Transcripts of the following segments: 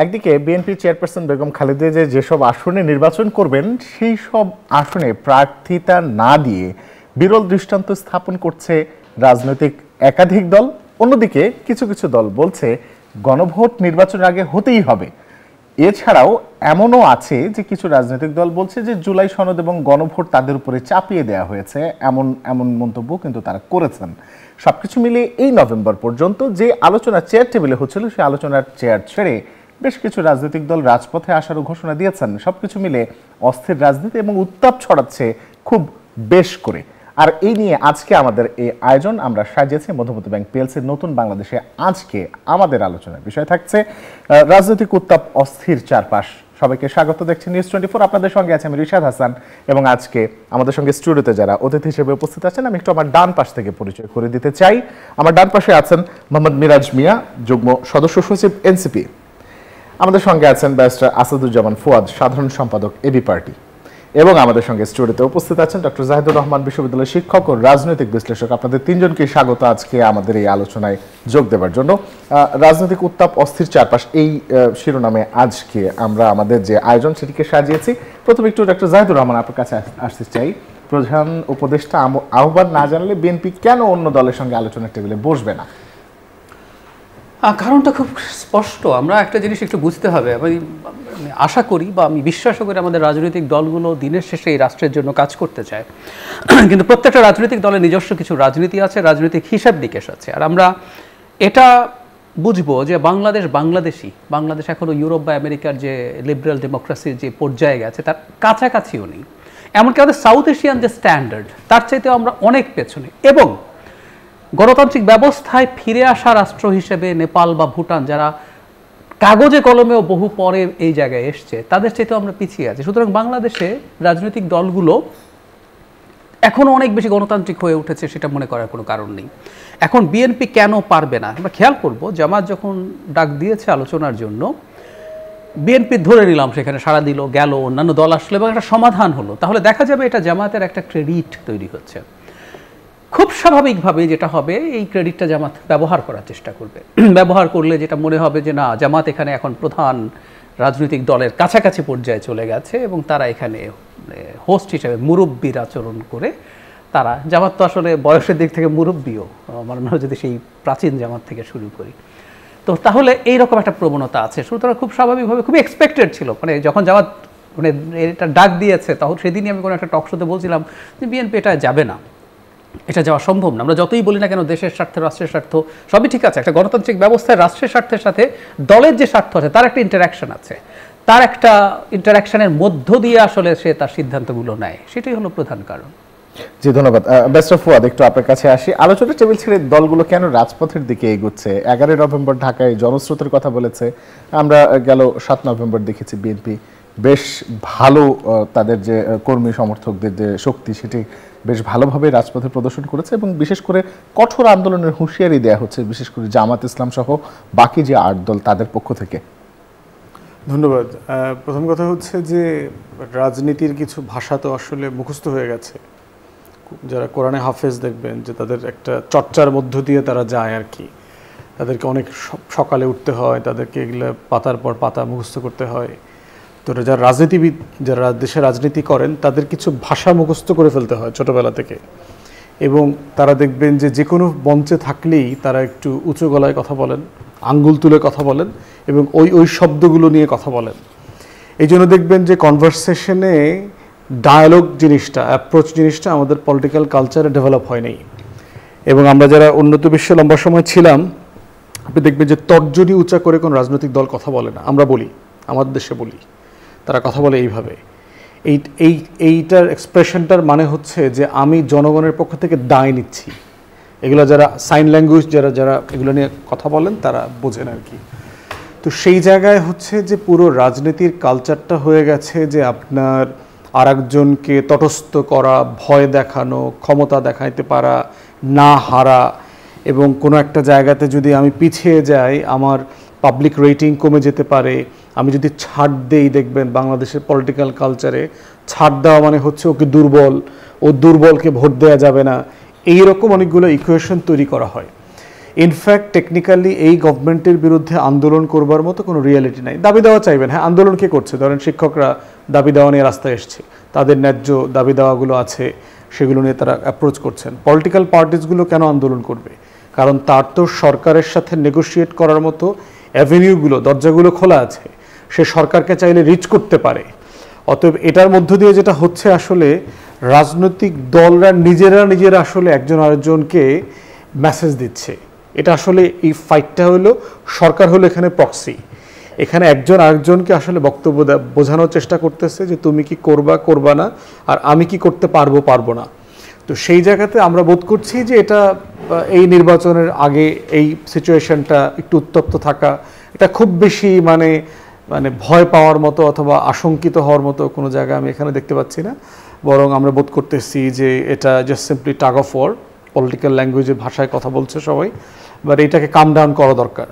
একদিকে BNP chairperson Begum Khaleda যেসব আসনে নির্বাচন করবেন সেই সব আসনে প্রার্থিতা না দিয়ে বিরল দৃষ্টান্ত স্থাপন করছে রাজনৈতিক একাধিক দল। অন্যদিকে কিছু কিছু দল বলছে গণভোট নির্বাচনের আগে হতেই হবে। এছাড়াও এমনও আছে যে কিছু রাজনৈতিক দল বলছে যে জুলাই সনদ এবং গণভোট তাদের উপরে চাপিয়ে দেওয়া হয়েছে, এমন এমন মন্তব্য কিন্তু তারা করেছেন। সবকিছু মিলিয়ে এই নভেম্বর পর্যন্ত যে আলোচনা চেয়ার টেবিলে হচ্ছিল সেই আলোচনার চেয়ার ছেড়ে বেশ কিছু রাজনৈতিক দল রাজপথে আসারও ঘোষণা দিয়েছেন। সবকিছু মিলে অস্থির রাজনীতি এবং উত্তাপ ছড়াচ্ছে খুব বেশ করে। আর এই নিয়ে আজকে আমাদের এই আয়োজন আমরা সাজিয়েছি মধ্যবর্তী ব্যাংক পিএলসির নতুন বাংলাদেশে। আজকে আমাদের আলোচনার বিষয় থাকছে রাজনৈতিক উত্তাপ, অস্থির চারপাশ। সবাইকে স্বাগত, দেখছেন নিউজ 24। আপনাদের সঙ্গে আছে আমি রিশাদ হাসান এবং আজকে আমাদের সঙ্গে স্টুডিওতে যারা অতিথি হিসেবে উপস্থিত আছেন আমি একটু আমার ডান পাশ থেকে পরিচয় করে দিতে চাই। আমার ডান পাশে আছেন মোহাম্মদ মিরাজ মিয়া, যুগ্ম সদস্য সচিব এনসিপি। আমাদের সঙ্গে আছেন ব্যারিস্টার আসাদুজ্জামান ফুয়াদ, সাধারণ সম্পাদক এবি পার্টি। এবং আমাদের সঙ্গে স্টুডিওতে উপস্থিত আছেন ডক্টর জাহিদুর রহমান, বিশ্ববিদ্যালয়ের শিক্ষক ও রাজনৈতিক বিশ্লেষক। আপনাদের তিনজনকে স্বাগত আজকে আমাদের এই আলোচনায় যোগ দেওয়ার জন্য। রাজনৈতিক উত্তাপ, অস্থির চারপাশ, এই শিরোনামে আজকে আমরা আমাদের যে আয়োজন সেটিকে সাজিয়েছি। প্রথমে একটু ডক্টর জাহিদুর রহমান আপনার কাছে আসতে চাই। প্রধান উপদেষ্টা আহ্বান না জানালে বিএনপি কেন অন্য দলের সঙ্গে আলোচনার টেবিলে বসবে না? কারণটা খুব স্পষ্ট। আমরা একটা জিনিস একটু বুঝতে হবে। আমি আশা করি বা আমি বিশ্বাস করি আমাদের রাজনৈতিক দলগুলো দিনের শেষে এই রাষ্ট্রের জন্য কাজ করতে চায়, কিন্তু প্রত্যেকটা রাজনৈতিক দলের নিজস্ব কিছু রাজনীতি আছে, রাজনৈতিক হিসাব নিকেশ আছে। আর আমরা এটা বুঝবো যে বাংলাদেশ এখনও ইউরোপ বা আমেরিকার যে লিবারেল ডেমোক্রেসির যে পর্যায়ে গেছে তার কাছাকাছিও নেই। এমনকি আমাদের সাউথ এশিয়ান যে স্ট্যান্ডার্ড তার চাইতেও আমরা অনেক পেছনে। এবং গণতান্ত্রিক ব্যবস্থায় ফিরে আসা রাষ্ট্র হিসেবে নেপাল বা ভুটান, যারা কাগজে কলমেও বহু পরে এই জায়গায় এসছে, তাদের চাইতেও আমরা পিছিয়ে আছি। সুতরাং বাংলাদেশে রাজনৈতিক দলগুলো এখনও অনেক বেশি গণতান্ত্রিক হয়ে উঠেছে সেটা মনে করার কোনো কারণ নেই। এখন বিএনপি কেন পারবে না আমরা খেয়াল করব। জামাত যখন ডাক দিয়েছে আলোচনার জন্য, বিএনপি ধরে নিলাম সেখানে সাড়া দিল, গেল, অন্যান্য দল আসলো এবং একটা সমাধান হলো, তাহলে দেখা যাবে এটা জামাতের একটা ক্রেডিট তৈরি হচ্ছে। খুব স্বাভাবিকভাবে যেটা হবে, এই ক্রেডিটটা জামাত ব্যবহার করার চেষ্টা করবে। ব্যবহার করলে যেটা মনে হবে যে না, জামাত এখানে এখন প্রধান রাজনৈতিক দলের কাছাকাছি পর্যায়ে চলে গেছে এবং তারা এখানে হোস্ট হিসেবে মুরব্বীর আচরণ করে তারা, জামাত তো আসলে বয়সের দিক থেকে মুরব্বীও, আমার মনে হয় যদি সেই প্রাচীন জামাত থেকে শুরু করি, তো তাহলে এইরকম একটা প্রবণতা আছে। সুতরাং খুব স্বাভাবিকভাবে খুবই এক্সপেক্টেড ছিল। মানে যখন জামাত এটা ডাক দিয়েছে, তখন সেদিনই আমি কোনো একটা টক শোতে বলছিলাম যে বিএনপি এটা যাবে না, এটা যাওয়া সম্ভব না। আমরা যতই বলি না কেন দেশের স্বার্থ, রাষ্ট্রের স্বার্থ সবই ঠিক আছে, একটা গণতান্ত্রিক ব্যবস্থায় রাষ্ট্রের স্বার্থের সাথে দলের যে স্বার্থ আছে তার একটা ইন্টারাকশন আছে, তার একটা ইন্টারাকশনের মধ্য দিয়ে আসলে সে তার সিদ্ধান্তগুলো নেয়, সেটাই হলো প্রধান কারণ। জি, ধন্যবাদ। ব্যারিস্টার ফুয়াদ, একটু আপনার কাছে আসি। আলোচনার টেবিল ছেড়ে দলগুলো কেন রাজপথের দিকে এগোচ্ছে? 11 নভেম্বর ঢাকায় জনস্রোতের কথা বলেছে, আমরা গেল 7 নভেম্বর দেখেছি বিএনপি বেশ ভালো, তাদের যে কর্মী সমর্থকদের যে শক্তি সেটি বেশ ভালোভাবে রাজপথে প্রদর্শন করেছে এবং বিশেষ করে কঠোর আন্দোলনের হুঁশিয়ারি দেওয়া হচ্ছে, বিশেষ করে জামাত ইসলাম সহ বাকি যে 8 দল তাদের পক্ষ থেকে। ধন্যবাদ। প্রথম কথা হচ্ছে যে রাজনীতির কিছু ভাষা তো আসলে মুখস্থ হয়ে গেছে। যারা কোরআনে হাফেজ দেখবেন যে তাদের একটা চর্চার মধ্য দিয়ে তারা যায় আর কি। তাদেরকে অনেক সকালে উঠতে হয়, তাদেরকে এগুলো পাতার পর পাতা মুখস্থ করতে হয়। তো যারা রাজনীতিবিদ, যারা দেশে রাজনীতি করেন, তাদের কিছু ভাষা মুখস্থ করে ফেলতে হয় ছোটোবেলা থেকে। এবং তারা দেখবেন যে কোনো মঞ্চে থাকলেই তারা একটু উঁচু গলায় কথা বলেন, আঙ্গুল তুলে কথা বলেন এবং ওই শব্দগুলো নিয়ে কথা বলেন। এই জন্য দেখবেন যে কনভারসেশনে ডায়ালগ জিনিসটা, অ্যাপ্রোচ জিনিসটা আমাদের পলিটিক্যাল কালচারে ডেভেলপ হয় নাই। এবং আমরা যারা উন্নত বিশ্বে লম্বা সময় ছিলাম, আপনি দেখবেন যে তর্জনী উঁচা করে কোনো রাজনৈতিক দল কথা বলে না। আমরা বলি, আমাদের দেশে বলি, তারা কথা বলে এইভাবে। এইটার এক্সপ্রেশনটার মানে হচ্ছে যে আমি জনগণের পক্ষ থেকে দায় নিচ্ছি। এগুলো যারা সাইন ল্যাঙ্গুয়েজ যারা এগুলো নিয়ে কথা বলেন তারা বোঝেন আর কি। তো সেই জায়গায় হচ্ছে যে পুরো রাজনীতির কালচারটা হয়ে গেছে যে আপনার আরেকজনকে তটস্থ করা, ভয় দেখানো, ক্ষমতা দেখাইতে পারা, না হারা, এবং কোনো একটা জায়গাতে যদি আমি পিছিয়ে যাই আমার পাবলিক রেটিং কমে যেতে পারে। আমি যদি ছাড় দেই, দেখবেন বাংলাদেশের পলিটিক্যাল কালচারে ছাড় দেওয়া মানে হচ্ছে ওকে দুর্বল, ও দুর্বলকে ভোট দেওয়া যাবে না, এইরকম অনেকগুলো ইকুয়েশন তৈরি করা হয়। ইনফ্যাক্ট টেকনিক্যালি এই গভর্নমেন্টের বিরুদ্ধে আন্দোলন করবার মতো কোনো রিয়ালিটি নাই। দাবি দেওয়া চাইবেন, হ্যাঁ আন্দোলন কে করছে? ধরেন শিক্ষকরা দাবি দেওয়া নিয়ে রাস্তায় এসছে, তাদের ন্যায্য দাবি দেওয়াগুলো আছে, সেগুলো নিয়ে তারা অ্যাপ্রোচ করছেন। পলিটিক্যাল পার্টিসগুলো কেন আন্দোলন করবে? কারণ তার তো সরকারের সাথে নেগোশিয়েট করার মতো অ্যাভিনিউগুলো, দরজাগুলো খোলা আছে, সে সরকারকে চাইলে রিচ করতে পারে। অতএব এটার মধ্য দিয়ে যেটা হচ্ছে, আসলে রাজনৈতিক দলরা নিজেরা আসলে একজন আরেকজনকে মেসেজ দিচ্ছে। এটা আসলে এই ফাইটটা হলো, সরকার হলো এখানে প্রক্সি। এখানে একজন আরেকজনকে আসলে বক্তব্য বোঝানোর চেষ্টা করতেছে যে তুমি কি করবা না, আর আমি কি করতে পারবো না। তো সেই জায়গাতে আমরা বোধ করছি যে এটা এই নির্বাচনের আগে এই সিচুয়েশনটা একটু উত্তপ্ত থাকা, এটা খুব বেশি মানে ভয় পাওয়ার মতো অথবা আশঙ্কিত হওয়ার মতো কোনো জায়গা আমি এখানে দেখতে পাচ্ছি না। বরং আমরা বোধ করতেছি যে এটা just simply tug of war, political ল্যাঙ্গুয়েজের ভাষায় কথা বলছে সবাই, বাট এটাকে কাম ডাউন করা দরকার।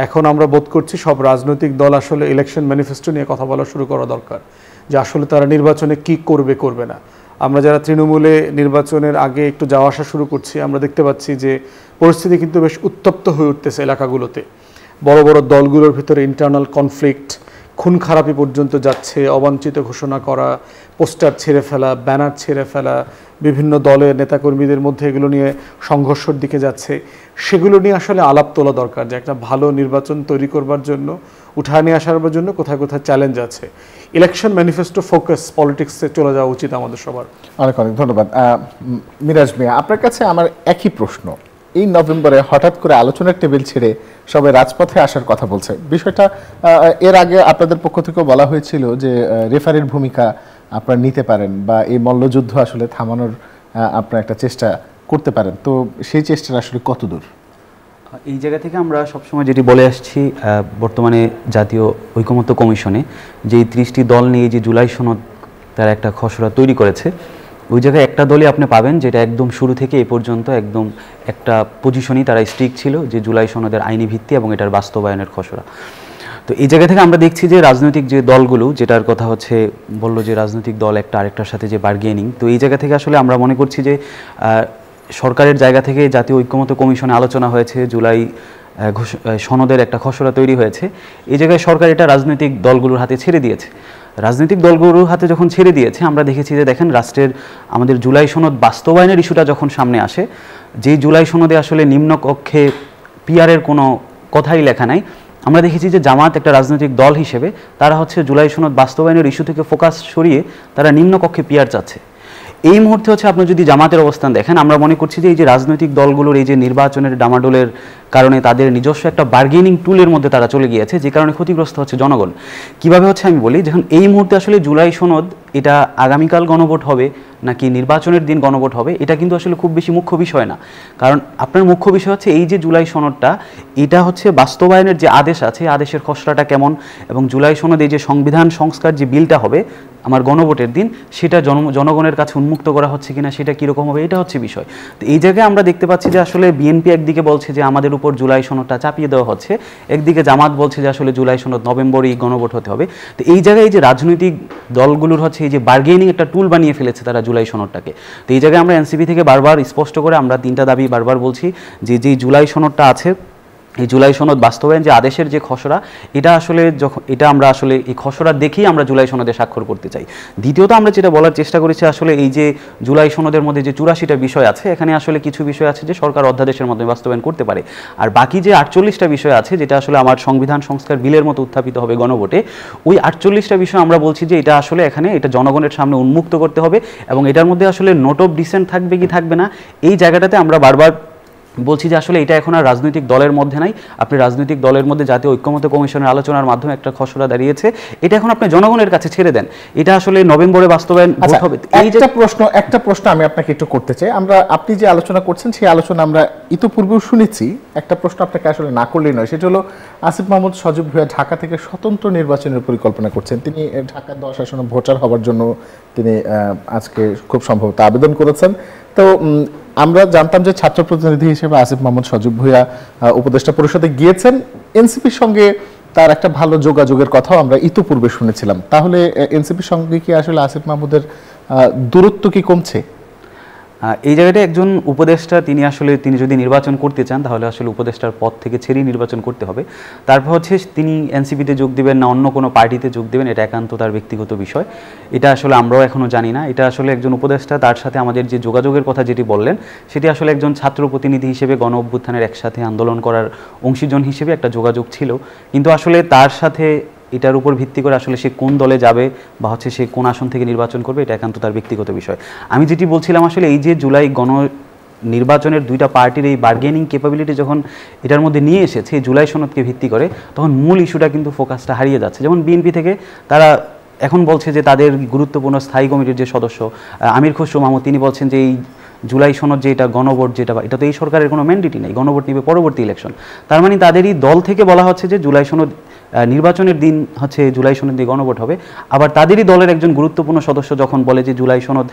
এখন আমরা বোধ করছি সব রাজনৈতিক দল আসলে ইলেকশন ম্যানিফেস্টো নিয়ে কথা বলা শুরু করা দরকার, যে আসলে তারা নির্বাচনে কি করবে না। আমরা যারা তৃণমূলে নির্বাচনের আগে একটু যাওয়া আসা শুরু করছি, আমরা দেখতে পাচ্ছি যে পরিস্থিতি কিন্তু বেশ উত্তপ্ত হয়ে উঠতেছে এলাকাগুলোতে। বড় বড় দলগুলোর ভিতরে ইন্টারনাল কনফ্লিক্ট, খুন খারাপি পর্যন্ত যাচ্ছে, অবাঞ্ছিত ঘোষণা করা, পোস্টার ছেড়ে ফেলা, ব্যানার ছেড়ে ফেলা, বিভিন্ন দলের নেতাকর্মীদের মধ্যে এগুলো নিয়ে সংঘর্ষের দিকে যাচ্ছে। সেগুলো নিয়ে আসলে আলাপ তোলা দরকার, যে একটা ভালো নির্বাচন তৈরি করবার জন্য, উঠায় নিয়ে আসার জন্য কোথায় কোথায় চ্যালেঞ্জ আছে। ইলেকশন ম্যানিফেস্টো ফোকাস পলিটিক্সে চলে যাওয়া উচিত আমাদের সবার। অনেক অনেক ধন্যবাদ। মিরাজ মিয়া, আপনার কাছে আমার একই প্রশ্ন। এই নভেম্বরে হঠাৎ করে আলোচনার টেবিল ছেড়ে সবাই রাজপথে আসার কথা বলছে। বিষয়টা এর আগে আপনাদের পক্ষ থেকেও বলা হয়েছিল যে রেফারির ভূমিকা আপনারা নিতে পারেন, বা এই মল্লযুদ্ধ আসলে থামানোর আপনারা একটা চেষ্টা করতে পারেন। তো সেই চেষ্টাটা আসলে কতদূর? এই জায়গা থেকে আমরা সবসময় যেটি বলে আসছি, বর্তমানে জাতীয় ঐকমত্য কমিশনে যে 30টি দল নিয়ে যে জুলাই সনদ তার একটা খসড়া তৈরি করেছে, ওই জায়গায় একটা দলই আপনি পাবেন যেটা একদম শুরু থেকে এই পর্যন্ত একদম একটা পজিশনই তারা স্ট্রিক্ট ছিল, যে জুলাই সনদের আইনি ভিত্তি এবং এটার বাস্তবায়নের খসড়া। তো এই জায়গা থেকে আমরা দেখছি যে রাজনৈতিক যে দলগুলো, যেটার কথা হচ্ছে বললো যে রাজনৈতিক দল একটা আরেকটার সাথে যে বার্গেনিং, তো এই জায়গা থেকে আসলে আমরা মনে করছি যে সরকারের জায়গা থেকে জাতীয় ঐকমত্য কমিশনে আলোচনা হয়েছে, জুলাই সনদের একটা খসড়া তৈরি হয়েছে। এই জায়গায় সরকার এটা রাজনৈতিক দলগুলোর হাতে ছেড়ে দিয়েছে। রাজনৈতিক দলগুলোর হাতে যখন ছেড়ে দিয়েছে, আমরা দেখেছি যে দেখেন রাষ্ট্রের আমাদের জুলাই সনদ বাস্তবায়নের ইস্যুটা যখন সামনে আসে, যেই জুলাই সনদে আসলে নিম্নকক্ষে পিআরের কোনো কথাই লেখা নাই, আমরা দেখেছি যে জামাত একটা রাজনৈতিক দল হিসেবে তারা হচ্ছে জুলাই সনদ বাস্তবায়নের ইস্যু থেকে ফোকাস সরিয়ে তারা নিম্নকক্ষে পিআর চাচ্ছে। এই মুহূর্তে হচ্ছে আপনি যদি জামাতের অবস্থান দেখেন, আমরা মনে করছি যে এই যে রাজনৈতিক দলগুলোর এই যে নির্বাচনের ডামাডোলের কারণে তাদের নিজস্ব একটা বার্গেনিং টুলের মধ্যে তারা চলে গিয়েছে, যে কারণে ক্ষতিগ্রস্ত হচ্ছে জনগণ। কিভাবে হচ্ছে আমি বলি, যখন এই মুহূর্তে আসলে জুলাই সনদ এটা আগামীকাল গণভোট হবে নাকি নির্বাচনের দিন গণভোট হবে, এটা কিন্তু আসলে খুব বেশি মুখ্য বিষয় না। কারণ আপনার মুখ্য বিষয় হচ্ছে এই যে জুলাই সনদটা, এটা হচ্ছে বাস্তবায়নের যে আদেশ আছে, আদেশের খসড়াটা কেমন, এবং জুলাই সনদ এই যে সংবিধান সংস্কার যে বিলটা হবে আমার গণভোটের দিন, সেটা জনগণের কাছে উন্মুক্ত করা হচ্ছে কিনা, সেটা কীরকম হবে, এটা হচ্ছে বিষয়। তো এই জায়গায় আমরা দেখতে পাচ্ছি যে আসলে বিএনপি একদিকে বলছে যে আমাদের উপর জুলাই সনদটা চাপিয়ে দেওয়া হচ্ছে, একদিকে জামাত বলছে যে আসলে জুলাই সনদ নভেম্বরেই গণভোট হতে হবে। তো এই জায়গায় এই যে রাজনৈতিক দলগুলোর হচ্ছে এই যে বার্গেনিং একটা টুল বানিয়ে ফেলেছে তারা জুলাই সনদটাকে। তো এই জায়গায় আমরা এনসিপি থেকে বারবার স্পষ্ট করে আমরা 3টা দাবি বারবার বলছি, যে যেই জুলাই সনদটা আছে, এই জুলাই সনদ বাস্তবায়ন যে আদেশের যে খসড়া, এটা আসলে যখন এটা আমরা আসলে এই খসড়া দেখেই আমরা জুলাই সনদে স্বাক্ষর করতে চাই। দ্বিতীয়ত আমরা যেটা বলার চেষ্টা করেছি, আসলে এই যে জুলাই সনদের মধ্যে যে 84টা বিষয় আছে, এখানে আসলে কিছু বিষয় আছে যে সরকার অধ্যাদেশের মাধ্যমে বাস্তবায়ন করতে পারে, আর বাকি যে 48টা বিষয় আছে যেটা আসলে আমার সংবিধান সংস্কার বিলের মতো উত্থাপিত হবে গণভোটে, ওই 48টা বিষয় আমরা বলছি যে এটা আসলে এখানে এটা জনগণের সামনে উন্মুক্ত করতে হবে, এবং এটার মধ্যে আসলে নোট অফ ডিসেন্ট থাকবে কি থাকবে না, এই জায়গাটাতে আমরা বারবার বলছি যে আসলে এটা এখন আর রাজনৈতিক দলের মধ্যে নাই। আপনি রাজনৈতিক দলের মধ্যে জাতীয় ঐকমত্য কমিশনের আলোচনার মাধ্যমে একটা খসড়া দাঁড়িয়েছে, এটা এখন আপনি জনগণের কাছে ছেড়ে দেন, এটা আসলে নভেম্বরে বাস্তবায়ন ভোট হবে। এই যে একটা প্রশ্ন আমি আপনাকে একটু করতে চাই। আপনি যে আলোচনা করছেন সেই আলোচনা আমরা ইতিপূর্বেও শুনেছি। একটা প্রশ্ন আপনাকে আসলে না করলেই নয়, সেটা হলো আসিফ মাহমুদ সজীব ভুঁইয়া ঢাকা থেকে স্বতন্ত্র নির্বাচনের পরিকল্পনা করছেন। তিনি ঢাকা 10 আসনে ভোটার হওয়ার জন্য তিনি আজকে খুব সম্ভবত আবেদন করেছেন। তো আমরা জানতাম যে ছাত্র প্রতিনিধি হিসেবে আসিফ মাহমুদ সজীব ভুঁইয়া উপদেষ্টা পরিষদে গিয়েছেন, এনসিপির সঙ্গে তার একটা ভালো যোগাযোগের কথাও আমরা ইতিপূর্বে শুনেছিলাম। তাহলে এনসিপির সঙ্গে কি আসলে আসিফ মাহমুদের দূরত্ব কি কমছে? এই জায়গাটা একজন উপদেষ্টা তিনি যদি নির্বাচন করতে চান তাহলে আসলে উপদেষ্টার পদ থেকে ছেড়েই নির্বাচন করতে হবে। তারপর হচ্ছে তিনি এনসিপিতে যোগ দেবেন না অন্য কোনো পার্টিতে যোগ দেবেন, এটা একান্ত তার ব্যক্তিগত বিষয়। এটা আসলে আমরাও এখনও জানি না। এটা আসলে একজন উপদেষ্টা, তার সাথে আমাদের যে যোগাযোগের কথা যেটি বললেন সেটি আসলে একজন ছাত্র প্রতিনিধি হিসেবে গণ অভ্যুত্থানের একসাথে আন্দোলন করার অংশীজন হিসেবে একটা যোগাযোগ ছিল, কিন্তু আসলে তার সাথে এটার উপর ভিত্তি করে আসলে সে কোন দলে যাবে বা হচ্ছে সে কোন আসন থেকে নির্বাচন করবে এটা একান্ত তার ব্যক্তিগত বিষয়। আমি যেটি বলছিলাম আসলে এই যে জুলাই নির্বাচনের দুইটা পার্টির এই বার্গেনিং ক্যাপাবিলিটি যখন এটার মধ্যে নিয়ে এসেছে জুলাই সনদকে ভিত্তি করে, তখন মূল ইস্যুটা কিন্তু ফোকাসটা হারিয়ে যাচ্ছে। যেমন বিএনপি থেকে তারা এখন বলছে যে তাদের গুরুত্বপূর্ণ স্থায়ী কমিটির যে সদস্য আমির খসরু মাহমুদ, তিনি বলছেন যে এই জুলাই সনদ যে এটা গণভোট এটা তো এই সরকারের কোনো ম্যান্ডেটই নেই, গণভোট নিবে পরবর্তী ইলেকশন। তার মানে তাদেরই দল থেকে বলা হচ্ছে যে জুলাই সনদ নির্বাচনের দিন হচ্ছে জুলাই সনদ দিয়ে গণভোট হবে। আবার তাদেরই দলের একজন গুরুত্বপূর্ণ সদস্য যখন বলে যে জুলাই সনদ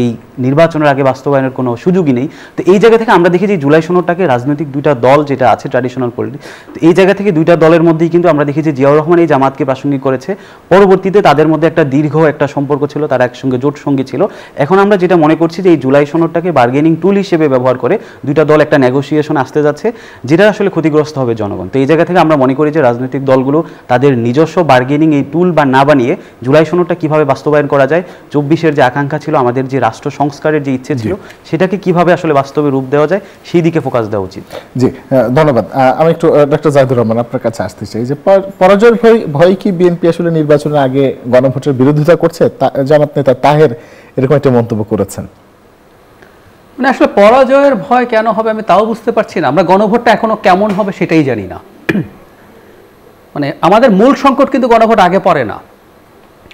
এই নির্বাচনের আগে বাস্তবায়নের কোনো সুযোগই নেই। তো এই জায়গা থেকে আমরা দেখি যে জুলাই সনদটাকে রাজনৈতিক দুইটা দল যেটা আছে ট্র্যাডিশনাল পলিটিক্স, তো এই জায়গা থেকে দুইটা দলের মধ্যেই কিন্তু আমরা দেখি যে জিয়াউর রহমান এই জামাতকে প্রাসঙ্গিক করেছে, পরবর্তীতে তাদের মধ্যে একটা দীর্ঘ একটা সম্পর্ক ছিল, তারা একসঙ্গে জোট সঙ্গী ছিল। এখন আমরা যেটা মনে করছি যে এই জুলাই সনদটাকে বার্গেনিং টুল হিসেবে ব্যবহার করে দুইটা দল একটা নেগোসিয়েশন আসতে যাচ্ছে, যেটা আসলে ক্ষতিগ্রস্ত হবে জনগণ। তো এই জায়গা থেকে আমরা মনে করি যে রাজনৈতিক দলগুলো তাদের নিজস্ব বার্গেনিং এই টুল বা না বানিয়ে জুলাই সনদটা কিভাবে বাস্তবায়ন করা যায়, 24-এর যে আকাঙ্ক্ষা ছিল, আমাদের যে রাষ্ট্র সংস্কারের যে ইচ্ছে ছিল, সেটাকে কিভাবে আসলে বাস্তবে রূপ দেওয়া যায় সেই দিকে ফোকাস দেওয়া উচিত। জি, ধন্যবাদ। আমি একটু ডক্টর জাহিদুর রহমান আপনার কাছে আসতে চাই যে পরাজয়ের ভয় কি বিএনপি আসলে নির্বাচনের আগে গণভোটের বিরোধিতা করছে? জামাত নেতা তাহের এরকম একটা মন্তব্য করেছেন। মানে আসলে পরাজয়ের ভয় কেন হবে আমি তাও বুঝতে পারছি না। আমরা গণভোটটা এখনো কেমন হবে সেটাই জানি না। মানে আমাদের মূল সংকট কিন্তু গণভোট আগে পড়ে না।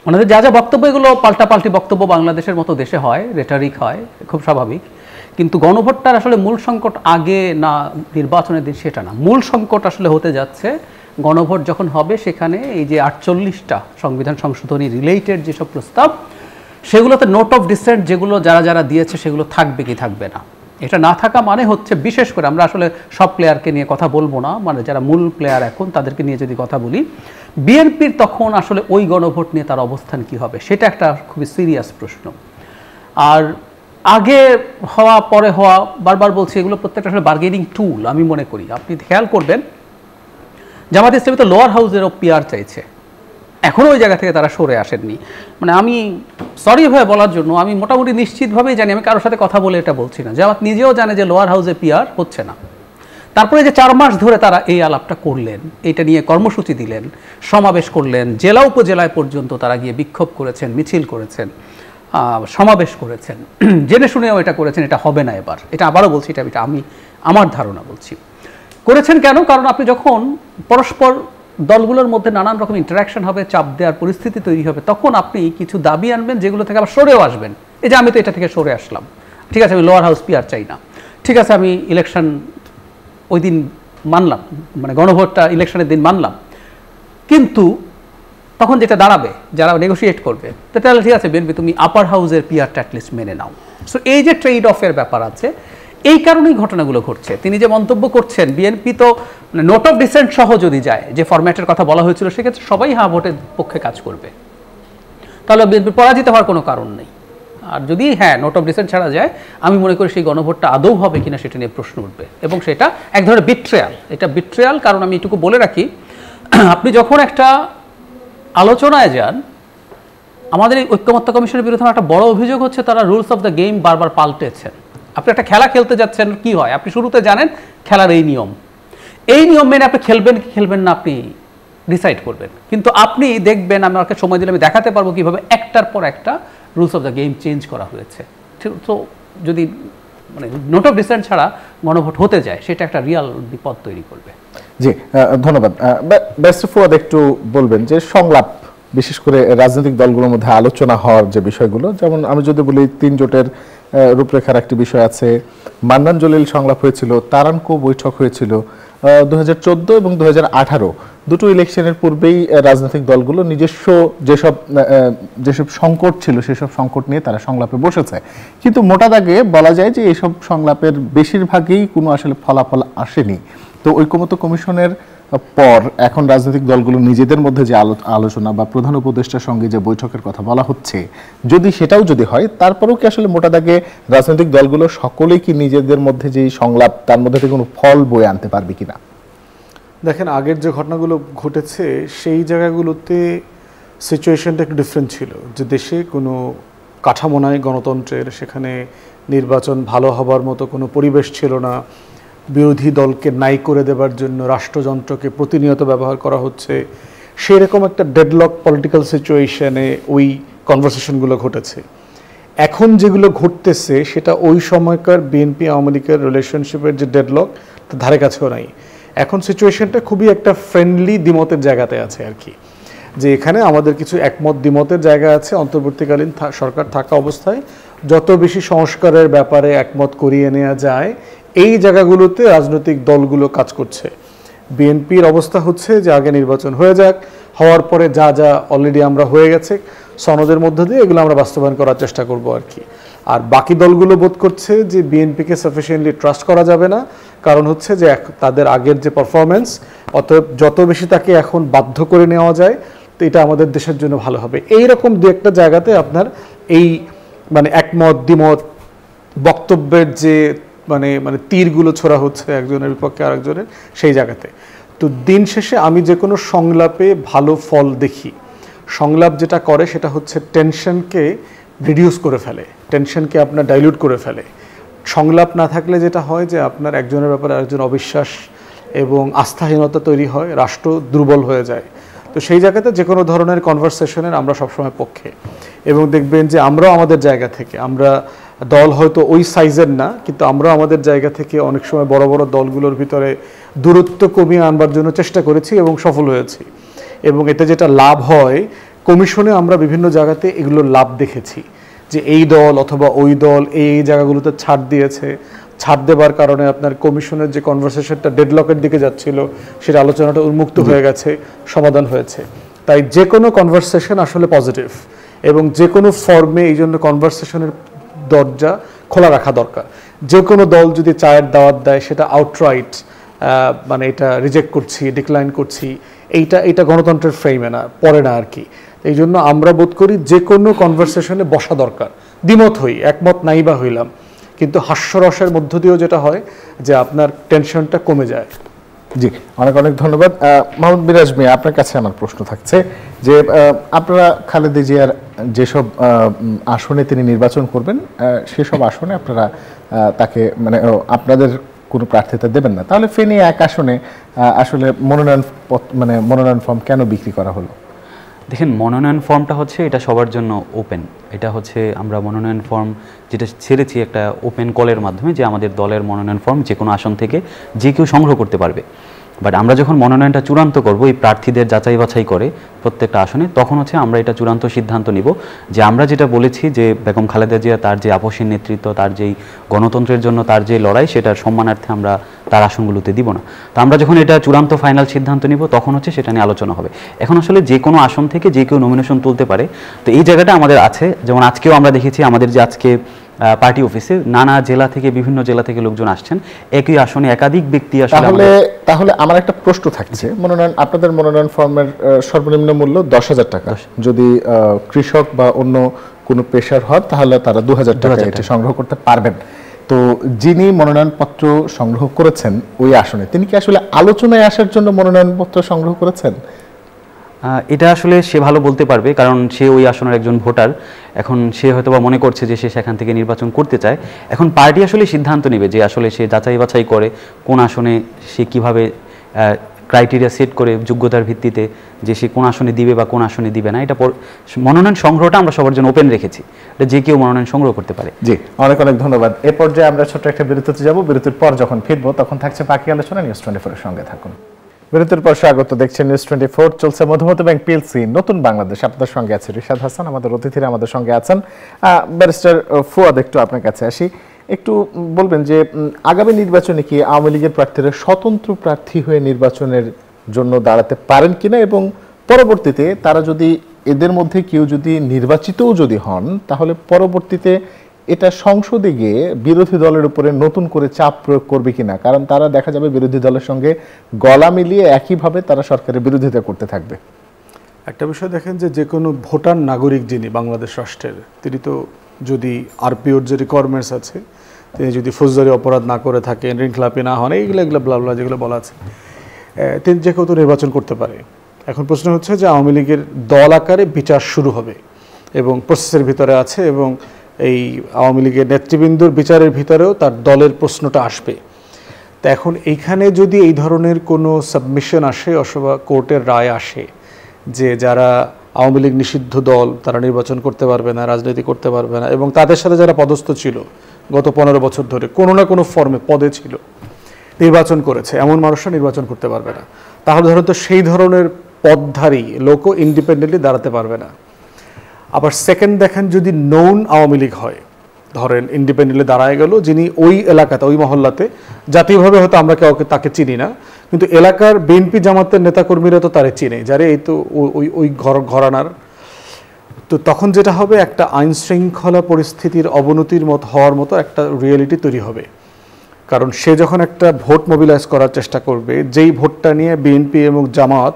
ওনাদের যা যা বক্তব্য এগুলো পাল্টাপাল্টি বক্তব্য বাংলাদেশের মতো দেশে হয়, রেটারিক হয়, খুব স্বাভাবিক। কিন্তু গণভোটটার আসলে মূল সংকট আগে না নির্বাচনের দিন সেটা না। মূল সংকট আসলে হতে যাচ্ছে গণভোট যখন হবে, সেখানে এই যে 48টা সংবিধান সংশোধনী রিলেটেড যেসব প্রস্তাব, সেগুলোতে নোট অফ ডিসেন্ট যেগুলো যারা দিয়েছে সেগুলো থাকবে কি থাকবে না। এটা না থাকা মানে হচ্ছে, বিশেষ করে আমরা আসলে সব প্লেয়ারকে নিয়ে কথা বলবো না, মানে যারা মূল প্লেয়ার এখন তাদেরকে নিয়ে যদি কথা বলি, বিএনপির তখন আসলে ওই গণভোট নিয়ে তার অবস্থান কি হবে সেটা একটা খুবই সিরিয়াস প্রশ্ন। আর আগে হওয়া পরে হওয়া, বারবার বলছি, এগুলো প্রত্যেকটা আসলে বার্গেনিং টুল আমি মনে করি। আপনি খেয়াল করবেন জামাত ইসলামী তো লোয়ার হাউসেরও পিআর চাইছে, এখনও ওই জায়গা থেকে তারা সরে আসেননি। মানে আমি সরি ভাবে বলার জন্য আমি মোটামুটি নিশ্চিতভাবেই জানি, আমি কারোর সাথে কথা বলে এটা বলছি না, জামাত নিজেও জানে যে লোয়ার হাউসে পিআর হচ্ছে না। তারপরে যে 4 মাস ধরে তারা এই আলাপটা করলেন, এটা নিয়ে কর্মসূচি দিলেন, সমাবেশ করলেন, জেলা উপজেলায় পর্যন্ত তারা গিয়ে বিক্ষোভ করেছেন, মিছিল করেছেন, সমাবেশ করেছেন, জেনে শুনেও এটা করেছেন। এটা হবে না এবার, এটা আবারও বলছি, এটা আমি আমার ধারণা বলছি। করেছেন কেন? কারণ আপনি যখন পরস্পর দলগুলোর মধ্যে নানান রকম ইন্টারাকশন হবে, চাপ দেওয়ার পরিস্থিতি তৈরি হবে, তখন আপনি কিছু দাবি আনবেন যেগুলো থেকে আবার সরেও আসবেন। এই যে আমি তো এটা থেকে সরে আসলাম, ঠিক আছে, আমি লোয়ার হাউস পিআর চাই না, ঠিক আছে, আমি ইলেকশন ওই দিন মানলাম, মানে গণভোটটা ইলেকশনের দিন মানলাম, কিন্তু তখন যেটা দাঁড়াবে, যারা নেগোসিয়েট করবে, তাহলে ঠিক আছে বিএনপি তুমি আপার হাউসের পিআরটা অ্যাটলিস্ট মেনে নাও। সো এই যে ট্রেড অফের ব্যাপার আছে, এই কারণেই ঘটনাগুলো ঘটছে। তিনি যে মন্তব্য করছেন, বিএনপি তো নোট অফ ডিসেন্ট সহ যদি যায়, যে ফরম্যাটের কথা বলা হয়েছিল, সেক্ষেত্রে সবাই হ্যাঁ ভোটের পক্ষে কাজ করবে, তাহলে বিএনপি পরাজিত হওয়ার কোনো কারণ নেই। আর যদি হ্যাঁ নোট অফ ডিসেন্ট ছাড়া যায়, আমি মনে করি সেই গণভোটটা আদৌ হবে কিনা সেটা নিয়ে প্রশ্ন উঠবে, এবং সেটা এক ধরনের বিট্রেয়াল। এটা বিট্রেয়াল, কারণ আমি এটুকু বলে রাখি, আপনি যখন একটা আলোচনায় যান, আমাদের এই ঐক্যমত্য কমিশনের বিরুদ্ধে একটা বড় অভিযোগ হচ্ছে তারা রুলস অফ দ্য গেম বারবার পাল্টেছেন। আপনি একটা খেলা খেলতে যাচ্ছেন, কি হয় আপনি শুরুতে জানেন খেলার এই নিয়ম মেনে আপনি খেলবেন কি খেলবেন না আপনি ডিসাইড করবেন, কিন্তু আপনি দেখবেন, আমাকে সময় দিলে আমি দেখাতে পারবো কিভাবে একটার পর একটা rules of the game change করা হয়েছে। তো যদি মানে নোট অফ ডিসেন্ট ছাড়া গণভোট হতে যায়, সেটা একটা রিয়াল বিপদ তৈরি করবে। জি, ধন্যবাদ। ব্যারিস্টার ফুয়াদ একটু বলবেন যে সংলাপ, বিশেষ করে রাজনৈতিক দলগুলোর মধ্যে আলোচনা হওয়ার যে বিষয়গুলো, যেমন আমি যদি বলি 3 জোটের রূপরেখার একটি বিষয় আছে, মান্নান জলিল সংলাপ হয়েছিল, তারানকো বৈঠক হয়েছিল 2014 এবং 2018 দুটো ইলেকশনের পূর্বেই রাজনৈতিক দলগুলো নিজস্ব যেসব সংকট ছিল সেসব সংকট নিয়ে তারা সংলাপে বসেছে, কিন্তু মোটা দাগে বলা যায় যে এইসব সংলাপের বেশিরভাগই কোনো আসলে ফলাফল আসেনি। তো ঐকমত্য কমিশনের পর এখন রাজনৈতিক দলগুলো নিজেদের মধ্যে যে আলোচনা বা প্রধান উপদেষ্টার সঙ্গে যে বৈঠকের কথা বলা হচ্ছে, সেটাও যদি হয়, তারপরেও কি আসলে মোটা দাগে রাজনৈতিক দলগুলো সকলেই কি নিজেদের মধ্যে যে সংলাপ তার মধ্যে থেকে কোনো ফল বয়ে আনতে পারবে কিনা? দেখেন, আগের যে ঘটনাগুলো ঘটেছে সেই জায়গাগুলোতে সিচুয়েশনটা একটু ডিফারেন্ট ছিল, যে দেশে কোনো কাঠামো নাই গণতন্ত্রের, সেখানে নির্বাচন ভালো হবার মতো কোনো পরিবেশ ছিল না, বিরোধী দলকে নাই করে দেবার জন্য রাষ্ট্রযন্ত্রকে প্রতিনিয়ত ব্যবহার করা হচ্ছে, সেরকম একটা ডেডলক পলিটিক্যাল সিচুয়েশনে ওই কনভারসেশনগুলো ঘটেছে। এখন যেগুলো ঘটতেছে সেটা ওই সময়কার বিএনপি আওয়ামী লীগের রিলেশনশিপের যে ডেডলক তার ধারে কাছেও নাই। এখন সিচুয়েশনটা খুবই একটা ফ্রেন্ডলি দ্বিমতের জায়গাতে আছে আর কি, যে এখানে আমাদের কিছু একমত দ্বিমতের জায়গা আছে। অন্তর্বর্তীকালীন সরকার থাকা অবস্থায় যত বেশি সংস্কারের ব্যাপারে একমত করিয়ে নেওয়া যায়, এই জায়গাগুলোতে রাজনৈতিক দলগুলো কাজ করছে। বিএনপির অবস্থা হচ্ছে যে আগে নির্বাচন হয়ে যাক, হওয়ার পরে যা যা অলরেডি আমরা হয়ে গেছে সনদের মধ্য দিয়ে এগুলো আমরা বাস্তবায়ন করার চেষ্টা করব আর কি। আর বাকি দলগুলো বোধ করছে যে বিএনপিকে সাফিসিয়েন্টলি ট্রাস্ট করা যাবে না, কারণ হচ্ছে যে তাদের আগের যে পারফরমেন্স, অতএব যত বেশি তাকে এখন বাধ্য করে নেওয়া যায় তো এটা আমাদের দেশের জন্য ভালো হবে। এইরকম দু একটা জায়গাতে আপনার এই একমত দ্বিমত বক্তব্যের যে তীরগুলো ছোড়া হচ্ছে একজনের বিপক্ষে আরেকজনের, সেই জায়গাতে। তো দিন শেষে আমি যে কোনো সংলাপে ভালো ফল দেখি। সংলাপ যেটা করে সেটা হচ্ছে টেনশনকে রিডিউস করে ফেলে, টেনশনকে আপনার ডাইলিউট করে ফেলে। সংলাপ না থাকলে যেটা হয় যে আপনার একজনের ব্যাপারে আরেকজন অবিশ্বাস এবং আস্থাহীনতা তৈরি হয়, রাষ্ট্র দুর্বল হয়ে যায়। তো সেই জায়গাতে যে কোনো ধরনের কনভারসেশনের আমরা সবসময় পক্ষে। এবং দেখবেন যে আমরাও আমাদের জায়গা থেকে, আমরা দল হয়তো ওই সাইজের না, কিন্তু আমরা আমাদের জায়গা থেকে অনেক সময় বড় বড় দলগুলোর ভিতরে দূরত্ব কমিয়ে আনবার জন্য চেষ্টা করেছি এবং সফল হয়েছি। এবং এতে যেটা লাভ হয়, কমিশনে আমরা বিভিন্ন জায়গাতে এগুলোর লাভ দেখেছি, যে এই দল অথবা ওই দল এই জায়গাগুলোতে ছাড় দিয়েছে, ছাড় দেবার কারণে আপনার কমিশনের যে কনভারসেশনটা ডেডলকের দিকে যাচ্ছিল সেটা আলোচনাটা উন্মুক্ত হয়ে গেছে, সমাধান হয়েছে। তাই যে কোনো কনভারসেশন আসলে পজিটিভ, এবং যে কোনো ফর্মে এই জন্য কনভারসেশনের দরজা খোলা রাখা দরকার। যে কোনো দল যদি চায়ের দাওয়াত দেয় সেটা আউটরাইট এটা রিজেক্ট করছি, ডিক্লাইন করছি, এইটা গণতন্ত্রের ফ্রেমে না, পড়ে না আর কি। এই জন্য আমরা বোধ করি যে কোনো কনভারসেশনে বসা দরকার, দ্বিমত হই, একমত নাই বা হইলাম, কিন্তু হাস্যরসের মধ্য দিয়েও যেটা হয় যে আপনার টেনশনটা কমে যায়। জি, অনেক অনেক ধন্যবাদ। মোহাম্মদ মিরাজ মিয়া, আপনার কাছে আমার প্রশ্ন থাকছে যে আপনারা খালেদা জিয়ার যেসব আসনে তিনি নির্বাচন করবেন সেসব আসনে আপনারা তাকে আপনাদের কোনো প্রার্থিতা দেবেন না, তাহলে ফেনী এক আসনে আসলে মনোনয়ন ফর্ম কেন বিক্রি করা হলো? দেখেন, মনোনয়ন ফর্মটা হচ্ছে এটা সবার জন্য ওপেন। এটা হচ্ছে আমরা মনোনয়ন ফর্ম যেটা ছেড়েছি একটা ওপেন কলের মাধ্যমে, যে আমাদের দলের মনোনয়ন ফর্ম যে কোনো আসন থেকে যে কেউ সংগ্রহ করতে পারবে। বাট আমরা যখন মনোনয়নটা চূড়ান্ত করব, এই প্রার্থীদের যাচাই বাছাই করে প্রত্যেকটা আসনে, তখন হচ্ছে আমরা এটা চূড়ান্ত সিদ্ধান্ত নিব যে আমরা যেটা বলেছি যে বেগম খালেদা জিয়া তার যে আপসীন নেতৃত্ব, তার যেই গণতন্ত্রের জন্য তার যে লড়াই, সেটার সম্মানার্থে আমরা তার আসনগুলোতে দিব না। তো আমরা যখন এটা চূড়ান্ত ফাইনাল সিদ্ধান্ত নিব তখন হচ্ছে সেটা নিয়ে আলোচনা হবে। এখন আসলে যে কোনো আসন থেকে যে কেউ নমিনেশন তুলতে পারে, তো এই জায়গাটা আমাদের আছে। যেমন আজকেও আমরা দেখেছি আমাদের যে আজকে পার্টি অফিসে নানা জেলা থেকে, বিভিন্ন জেলা থেকে লোকজন আসছেন, একই আসনে একাধিক ব্যক্তি আসলে। তাহলে আমার একটা প্রশ্ন থাকছে, আপনাদের মনোনয়ন ফর্মের সর্বনিম্ন মূল্য 10,000 টাকা, যদি কৃষক বা অন্য কোনো পেশার হয় তাহলে তারা 2,000 টাকা এটা সংগ্রহ করতে পারবেন। তো যিনি মনোনয়নপত্র সংগ্রহ করেছেন ওই আসনে, তিনি কি আসলে আলোচনায় আসার জন্য মনোনয়নপত্র সংগ্রহ করেছেন? এটা আসলে সে ভালো বলতে পারবে, কারণ সে ওই আসনের একজন ভোটার। এখন সে হয়তো বা মনে করছে যে সে সেখান থেকে নির্বাচন করতে চায়। এখন পার্টি আসলে সিদ্ধান্ত নেবে যে আসলে সে যাচাই বাছাই করে কোন আসনে সে কিভাবে ক্রাইটেরিয়া সেট করে যোগ্যতার ভিত্তিতে যে সে কোন আসনে দিবে বা কোন আসনে দিবে না। এটা মনোনয়ন সংগ্রহটা আমরা সবার জন্য ওপেন রেখেছি, এটা যে কেউ মনোনয়ন সংগ্রহ করতে পারে। জি, অনেক অনেক ধন্যবাদ। এ পর্যায়ে আমরা ছোট্ট একটা বিরতিতে যাব। বিরতির পর যখন ফিরবো তখন থাকছে বাকি আলোচনা। নিউজ 24 এর সঙ্গে থাকুন। বিরতির পর স্বাগত, দেখছেন নিউজ 24, চলছে মধুমতি ব্যাংক পিএলসি নতুন বাংলাদেশ। আপনাদের সঙ্গে আছে রিশাদ হাসান, আমাদের অতিথিরা আমাদের সঙ্গে আছেন। ব্যারিস্টার ফুয়াদ, একটু আপনার কাছে আসি, একটু বলবেন যে আগামী নির্বাচনে কি আওয়ামী লীগের প্রার্থীরা স্বতন্ত্র প্রার্থী হয়ে নির্বাচনের জন্য দাঁড়াতে পারেন কিনা, এবং পরবর্তীতে তারা যদি এদের মধ্যে কেউ যদি নির্বাচিতও যদি হন, তাহলে পরবর্তীতে এটা সংসদে গিয়ে বিরোধী দলের উপরে নতুন করে চাপ প্রয়োগ করবে কিনা, কারণ তারা দেখা যাবে বিরোধী দলের সঙ্গে গলা মিলিয়ে একইভাবে তারা সরকারের বিরোধিতা করতে থাকবে। একটা বিষয় দেখেন যে কোনো ভোটার নাগরিক যিনি বাংলাদেশ রাষ্ট্রের, তিনি তো যদি আরপিওর যে রিকোয়ারমেন্টস আছে, তিনি যদি ফৌজদারি অপরাধ না করে থাকেন, ঋণখেলাপি না হন, এইগুলো ব্লাবলা যেগুলো বলা আছে, তিনি যে কেউ তো নির্বাচন করতে পারে। এখন প্রশ্ন হচ্ছে যে আওয়ামী লীগের দল আকারে বিচার শুরু হবে এবং প্রসেসের ভিতরে আছে, এবং এই আওয়ামী লীগের নেতৃবৃন্দর বিচারের ভিতরেও তার দলের প্রশ্নটা আসবে। তা এখন এইখানে যদি এই ধরনের কোনো সাবমিশন আসে অথবা কোর্টের রায় আসে যে যারা আওয়ামী লীগ নিষিদ্ধ দল তারা নির্বাচন করতে পারবে না, রাজনীতি করতে পারবে না, এবং তাদের সাথে যারা পদস্থ ছিল গত 15 বছর ধরে কোনো না কোনো ফর্মে পদে ছিল, নির্বাচন করেছে, এমন মানুষরা নির্বাচন করতে পারবে না, তাহলে ধরো তো সেই ধরনের পদধারী লোকও ইন্ডিপেন্ডেন্টলি দাঁড়াতে পারবে না। আবার সেকেন্ড দেখেন, যদি নন আওয়ামী লীগ হয়, ধরেন ইন্ডিপেন্ডেন্টলি দাঁড়ায় গেল যিনি ওই এলাকাতে ওই মহল্লাতে, জাতীয়ভাবে হয়তো আমরা তাকে চিনি না, কিন্তু এলাকার বিএনপি জামাতের নেতাকর্মীরা তো তারে চিনে, যারে এই তো ওই ঘরানার। তো তখন যেটা হবে, একটা আইন শৃঙ্খলা পরিস্থিতির অবনতির হওয়ার মতো একটা রিয়েলিটি তৈরি হবে। কারণ সে যখন একটা ভোট মোবিলাইজ করার চেষ্টা করবে, যেই ভোটটা নিয়ে বিএনপি এবং জামাত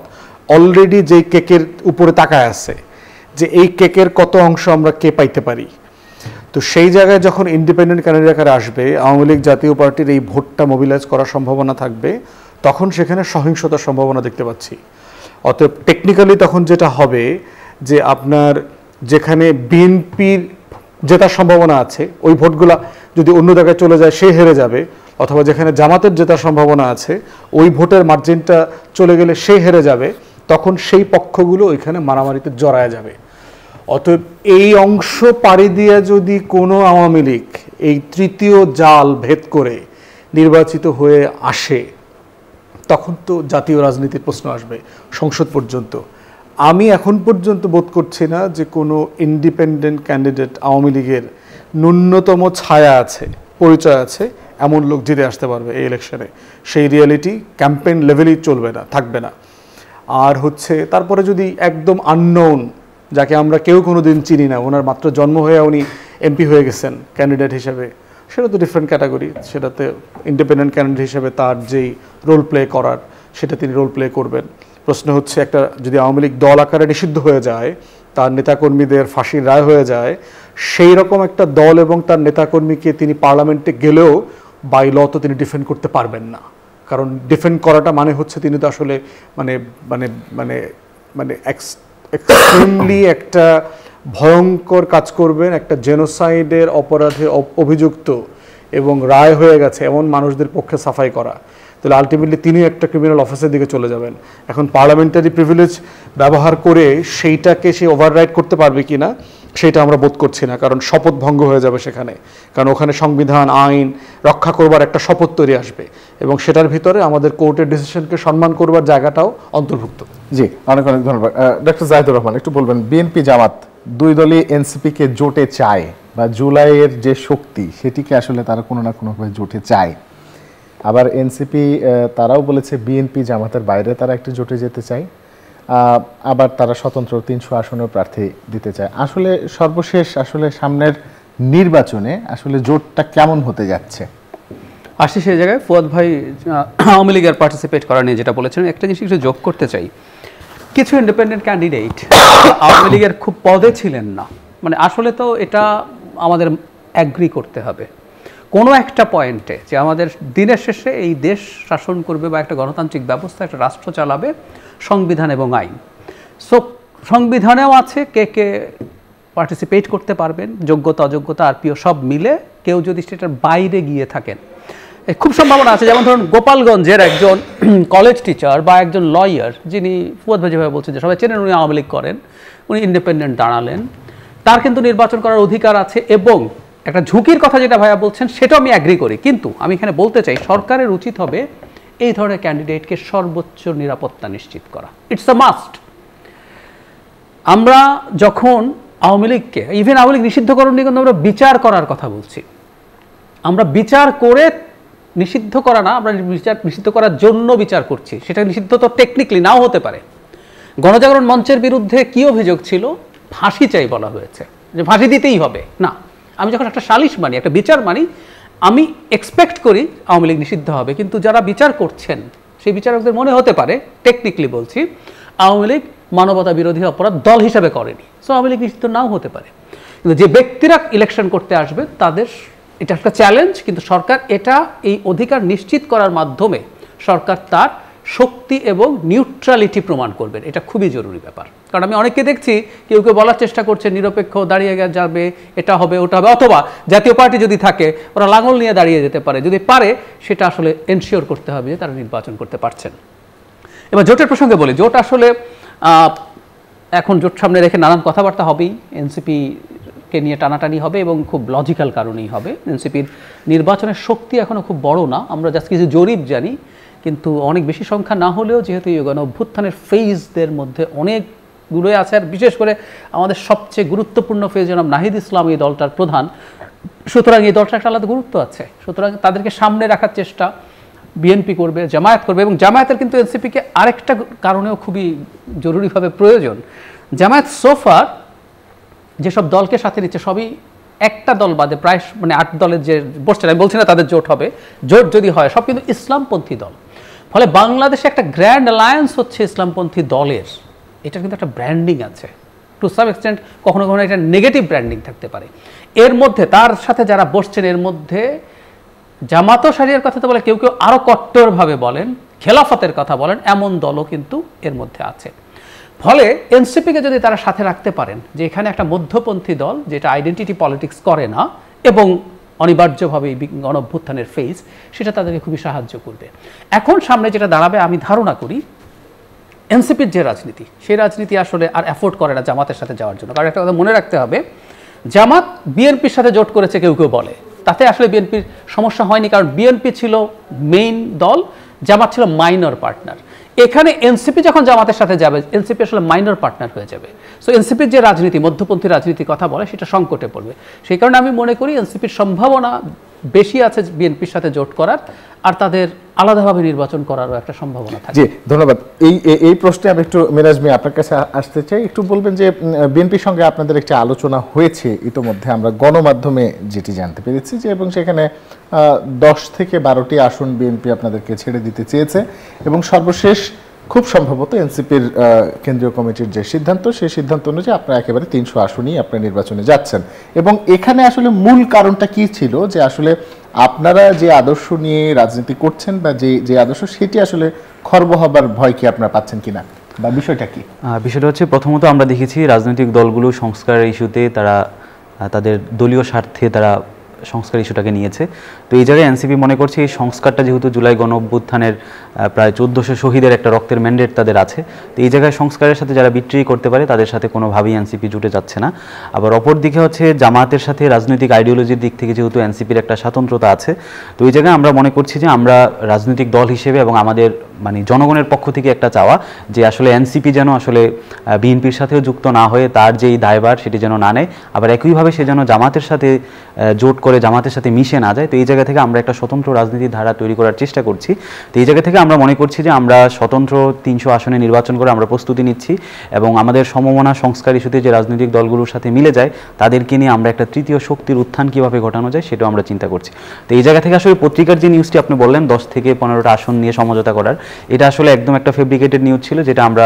অলরেডি যেই কেকের উপরে তাকায় আছে যে এই কেকের কত অংশ আমরা কে পাইতে পারি, তো সেই জায়গায় যখন ইন্ডিপেন্ডেন্ট ক্যান্ডিডেট আসবে, আওয়ামী লীগ জাতীয় পার্টির এই ভোটটা মোবিলাইজ করার সম্ভাবনা থাকবে, তখন সেখানে সহিংসতার সম্ভাবনা দেখতে পাচ্ছি। অতএব টেকনিক্যালি তখন যেটা হবে যে আপনার যেখানে বিএনপির জেতার সম্ভাবনা আছে ওই ভোটগুলা যদি অন্য জায়গায় চলে যায় সে হেরে যাবে, অথবা যেখানে জামাতের জেতার সম্ভাবনা আছে ওই ভোটের মার্জিনটা চলে গেলে সে হেরে যাবে, তখন সেই পক্ষগুলো ওইখানে মারামারিতে জড়ায় যাবে। অতএব এই অংশ পাড়ি দিয়ে যদি কোনো আওয়ামী লীগ এই তৃতীয় জাল ভেদ করে নির্বাচিত হয়ে আসে, তখন তো জাতীয় রাজনীতির প্রশ্ন আসবে সংসদ পর্যন্ত। আমি এখন পর্যন্ত বোধ করছি না যে কোনো ইন্ডিপেন্ডেন্ট ক্যান্ডিডেট আওয়ামী লীগের ন্যূনতম ছায়া আছে, পরিচয় আছে, এমন লোক জিতে আসতে পারবে এই ইলেকশনে। সেই রিয়ালিটি ক্যাম্পেইন লেভেলেই চলবে না, থাকবে না। আর হচ্ছে তারপরে যদি একদম আননোন, যাকে আমরা কেউ কোনো দিন চিনি না, ওনার মাত্র জন্ম হয়ে উনি এমপি হয়ে গেছেন ক্যান্ডিডেট হিসেবে, সেটা তো ডিফারেন্ট ক্যাটাগরি। সেটাতে ইন্ডিপেন্ডেন্ট ক্যান্ডিডেট হিসেবে তার যেই রোল প্লে করার সেটা তিনি রোল প্লে করবেন। প্রশ্ন হচ্ছে, একটা যদি আওয়ামী লীগ দল আকারে নিষিদ্ধ হয়ে যায়, তার নেতাকর্মীদের ফাঁসির রায় হয়ে যায়, সেই রকম একটা দল এবং তার নেতাকর্মীকে তিনি পার্লামেন্টে গেলেও বাই ল তো তিনি ডিফেন্ড করতে পারবেন না। কারণ ডিফেন্ড করাটা মানে হচ্ছে তিনি তো আসলে মানে মানে মানে মানে এক্সট্রিমলি একটা ভয়ঙ্কর কাজ করবেন, একটা জেনোসাইডের অপরাধে অভিযুক্ত এবং রায় হয়ে গেছে এমন মানুষদের পক্ষে সাফাই করা, তাহলে আলটিমেটলি তিনি একটা ক্রিমিনাল অফিসের দিকে চলে যাবেন। এখন পার্লামেন্টারি প্রিভিলেজ ব্যবহার করে সেইটাকে সে ওভাররাইড করতে পারবে কি না সেটা আমরা বোধ করছি না, কারণ শপথ ভঙ্গ হয়ে যাবে সেখানে। কারণ ওখানে সংবিধান আইন রক্ষা করবার একটা শপথ তৈরি আসবে, এবং সেটার ভিতরে আমাদের কোর্টের ডিসিশনকে সম্মান করবার জায়গাটাও অন্তর্ভুক্ত। জি, অনেক অনেক ধন্যবাদ। ডক্টর জাহিদুর রহমান, একটু বলবেন, বিএনপি জামাত দুই দলই এনসিপিকে জোটে চায়, বা জুলাইয়ের যে শক্তি সেটিকে আসলে তারা কোনো না কোনোভাবে জোটে চায়। আবার এনসিপি তারাও বলেছে বিএনপি জামাতের বাইরে তারা একটি জোটে যেতে চায়, আবার তারা স্বতন্ত্র 300 আসনের প্রার্থী দিতে চায়। আসলে সর্বশেষ আসলে সামনের নির্বাচনে আসলে জোটটা কেমন হতে যাচ্ছে? আসি সেই জায়গায়, ফুয়াদ ভাই আওয়ামী লীগের পার্টিসিপেট করা নিয়ে যেটা বলেছেন, একটা জিনিস একটু যোগ করতে চাই। কিছু ইন্ডিপেন্ডেন্ট ক্যান্ডিডেট আওয়ামী লীগের খুব পদে ছিলেন না, মানে আসলে তো এটা আমাদের অ্যাগ্রি করতে হবে কোনো একটা পয়েন্টে যে আমাদের দিনের শেষে এই দেশ শাসন করবে বা একটা গণতান্ত্রিক ব্যবস্থা, একটা রাষ্ট্র চালাবে সংবিধান এবং আইন। সো সংবিধানেও আছে কে কে পার্টিসিপেট করতে পারবেন, যোগ্যতা অযোগ্যতা আরপিও সব মিলে। কেউ যদি সেটার বাইরে গিয়ে থাকেন, খুব সম্ভাবনা আছে, যেমন ধরুন গোপালগঞ্জের একজন কলেজ টিচার বা একজন লয়ার, যিনি ফুয়াদ ভাই যেভাবে বলছেন যে সবাই চেনেন, উনি আওয়ামী লীগ করেন, উনি ইন্ডিপেন্ডেন্ট দাঁড়ালেন, তার কিন্তু নির্বাচন করার অধিকার আছে। এবং একটা ঝুঁকির কথা যেটা ভাইয়া বলছেন সেটাও আমি অ্যাগ্রি করি, কিন্তু আমি এখানে বলতে চাই সরকারের উচিত হবে এই ধরনের ক্যান্ডিডেটকে সর্বোচ্চ নিরাপত্তা নিশ্চিত করা। It's a must. আমরা যখন আওয়ামী লীগকে, ইভেন আওয়ামী লীগ নিষিদ্ধকরণ নিয়ে কিন্তু আমরা বিচার করার কথা বলছি, আমরা বিচার করে নিষিদ্ধ করা না, আমরা নিষিদ্ধ করার জন্য বিচার করছি। সেটা নিষিদ্ধ তো টেকনিক্যালি নাও হতে পারে। গণজাগরণ মঞ্চের বিরুদ্ধে কি অভিযোগ ছিল? ফাঁসি চাই বলা হয়েছে, যে ফাঁসি দিতেই হবে। না, আমি যখন একটা সালিশ মানি, একটা বিচার মানি, আমি এক্সপেক্ট করি আওয়ামী লীগ নিষিদ্ধ হবে, কিন্তু যারা বিচার করছেন সেই বিচারকদের মনে হতে পারে, টেকনিক্যালি বলছি, আওয়ামী লীগ মানবতা বিরোধী অপরাধ দল হিসাবে করেনি, সো আওয়ামী লীগ নিষিদ্ধ নাও হতে পারে। কিন্তু যে ব্যক্তিরা ইলেকশন করতে আসবে তাদের এটা একটা চ্যালেঞ্জ, কিন্তু সরকার এটা এই অধিকার নিশ্চিত করার মাধ্যমে সরকার তার শক্তি এবং নিউট্রালিটি প্রমাণ করবেন, এটা খুবই জরুরি ব্যাপার। কারণ আমি অনেককে দেখছি কেউ কেউ বলার চেষ্টা করছে নিরপেক্ষ দাঁড়িয়ে যাবে, এটা হবে ওটা হবে, অথবা জাতীয় পার্টি যদি থাকে ওরা লাঙল নিয়ে দাঁড়িয়ে যেতে পারে, যদি পারে সেটা আসলে এনশিওর করতে হবে যে তারা নির্বাচন করতে পারছেন। এবার জোটের প্রসঙ্গে বলি, জোট আসলে এখন জোট সামনে রেখে নানান কথাবার্তা হবেই, এনসিপিকে নিয়ে টানাটানি হবে এবং খুব লজিক্যাল কারণেই হবে। এনসিপির নির্বাচনের শক্তি এখনও খুব বড় না, আমরা জাস্ট কিছু জরিপ জানি, কিন্তু অনেক বেশি সংখ্যা না হলেও যেহেতু এই গণঅভ্যুত্থানের ফেজদের মধ্যে অনেকগুলোই আছে, আর বিশেষ করে আমাদের সবচেয়ে গুরুত্বপূর্ণ ফেজ জনাব নাহিদ ইসলাম এই দলটার প্রধান, সুতরাং এই দলটার একটা আলাদা গুরুত্ব আছে। সুতরাং তাদেরকে সামনে রাখার চেষ্টা বিএনপি করবে, জামায়াত করবে, এবং জামায়াতের কিন্তু এনসিপিকে আরেকটা কারণেও খুবই জরুরিভাবে প্রয়োজন। জামায়াত সোফার যেসব দলকে সাথে নিচ্ছে সবই একটা দল বাদে প্রায় 8 দলের যে বসছেন, আমি বলছি না তাদের জোট হবে, জোট যদি হয় সব কিন্তু ইসলামপন্থী দল। ফলে বাংলাদেশে একটা গ্র্যান্ড অ্যালায়েন্স হচ্ছে ইসলামপন্থী দলের, এটার কিন্তু একটা ব্র্যান্ডিং আছে, টু সাম এক্সটেন্ট কখনো কখনো একটা নেগেটিভ ব্র্যান্ডিং থাকতে পারে। এর মধ্যে তার সাথে যারা বসছেন এর মধ্যে জামাত শরিয়ার কথা তো বলে, কেউ কেউ আরও কট্টরভাবে বলেন, খেলাফতের কথা বলেন, এমন দলও কিন্তু এর মধ্যে আছে। ফলে এনসিপিকে যদি তারা সাথে রাখতে পারেন যে এখানে একটা মধ্যপন্থী দল যেটা আইডেন্টিটি পলিটিক্স করে না এবং অনিবার্যভাবে গণঅভ্যুত্থানের ফেজ, সেটা তাদেরকে খুবই সাহায্য করবে। এখন সামনে যেটা দাঁড়াবে আমি ধারণা করি এনসিপির যে রাজনীতি, সেই রাজনীতি আসলে আর অ্যাফোর্ড করে না জামাতের সাথে যাওয়ার জন্য। কারণ একটা কথা মনে রাখতে হবে, জামাত বিএনপির সাথে জোট করেছে কেউ কেউ বলে, তাতে আসলে বিএনপির সমস্যা হয়নি, কারণ বিএনপি ছিল মেইন দল, জামাত ছিল মাইনর পার্টনার। এখানে এনসিপি যখন জামাতের সাথে যাবে, এনসিপি আসলে মাইনর পার্টনার হয়ে যাবে। সো এনসিপির যে রাজনীতি, মধ্যপন্থী রাজনীতির কথা বলে, সেটা সংকটে পড়বে। সেই কারণে আমি মনে করি এনসিপির সম্ভাবনা বেশি আছে বিএনপির সাথে জোট করার, আর তাদের আলাদাভাবে নির্বাচন করারও একটা সম্ভাবনা থাকে। জি, ধন্যবাদ। এই প্রশ্নে আমি একটু মিরাজ মিয়া আপনার কাছে আসতে চাই, একটু বলবেন যে বিএনপির সঙ্গে আপনাদের একটা আলোচনা হয়েছে ইতোমধ্যে, আমরা গণমাধ্যমে যেটি জানতে পেরেছি যে, এবং সেখানে 10 থেকে 12টি আসন বিএনপি আপনাদেরকে ছেড়ে দিতে চেয়েছে, এবং সর্বশেষ খুব সম্ভবত এনসিপির কেন্দ্রীয় কমিটির যে সিদ্ধান্ত, সেই সিদ্ধান্ত অনুযায়ী আপনারা একেবারে 300 আসনই আপনারা নির্বাচনে যাচ্ছেন। এবং এখানে আসলে মূল কারণটা কি ছিল যে আসলে আপনারা যে আদর্শ নিয়ে রাজনীতি করছেন বা যে আদর্শ, সেটি আসলে খর্ব হবার ভয় কি আপনারা পাচ্ছেন কিনা, বা বিষয়টা কি? বিষয়টা হচ্ছে, প্রথমত আমরা দেখেছি রাজনৈতিক দলগুলো সংস্কার ইস্যুতে তারা তাদের দলীয় স্বার্থে তারা সংস্কার ইস্যুটাকে নিয়েছে। তো এই জায়গায় এনসিপি মনে করছে এই সংস্কারটা যেহেতু জুলাই গণঅভ্যুত্থানের প্রায় 1400 শহীদের একটা রক্তের ম্যান্ডেট তাদের আছে, তো এই জায়গায় সংস্কারের সাথে যারা বিট্রি করতে পারে তাদের সাথে কোনোভাবেই এনসিপি জুটে যাচ্ছে না। আবার অপর দিকে হচ্ছে জামাতের সাথে রাজনৈতিক আইডিওলজির দিক থেকে যেহেতু এনসিপির একটা স্বাতন্ত্রতা আছে, তো এই জায়গায় আমরা মনে করছি যে আমরা রাজনৈতিক দল হিসেবে এবং আমাদের জনগণের পক্ষ থেকে একটা চাওয়া যে আসলে এনসিপি যেন আসলে বিএনপির সাথেও যুক্ত না হয়ে তার যেই দায়ভার সেটি যেন না নেয়, আবার একইভাবে সে যেন জামাতের সাথে জোট করে জামাতের সাথে মিশে না যায়। তো এই জায়গা থেকে আমরা একটা স্বতন্ত্র রাজনীতির ধারা তৈরি করার চেষ্টা করছি। তো এই জায়গা থেকে আমরা মনে করছি যে আমরা স্বতন্ত্র 300 আসনে নির্বাচন করে আমরা প্রস্তুতি নিচ্ছি, এবং আমাদের সমমনা সংস্কার ইস্যুতে যে রাজনৈতিক দলগুলোর সাথে মিলে যায় তাদেরকে নিয়ে আমরা একটা তৃতীয় শক্তির উত্থান কীভাবে ঘটানো যায় সেটাও আমরা চিন্তা করছি। তো এই জায়গা থেকে আসলে পত্রিকার যে নিউজটি আপনি বললেন 10 থেকে 15টা আসন নিয়ে সমঝোতা করার, এটা আসলে একদম একটা ফেব্রিকেটেড নিউজ ছিল, যেটা আমরা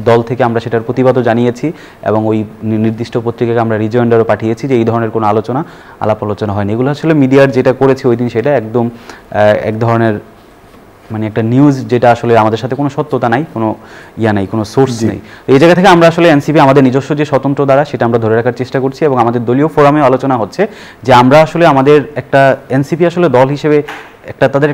দল থেকে আমরা সেটার প্রতিবাদও জানিয়েছি, এবং ওই নির্দিষ্ট পত্রিকাকে আমরা রিজয়েন্ডারও পাঠিয়েছি যে এই ধরনের কোনো আলাপ আলোচনা হয়নি। এগুলো আসলে মিডিয়ার যেটা করেছে ওই দিন সেটা একদম এক ধরনের একটা নিউজ, যেটা আসলে আমাদের সাথে কোনো সত্যতা নাই, কোনো নাই, কোনো সোর্স নেই। এই জায়গা থেকে আমরা আসলে এনসিপি আমাদের নিজস্ব যে স্বতন্ত্র দ্বারা সেটা আমরা ধরে রাখার চেষ্টা করছি, এবং আমাদের দলীয় ফোরামে আলোচনা হচ্ছে যে আমরা আসলে আমাদের একটা এনসিপি আসলে দল হিসেবে তাদের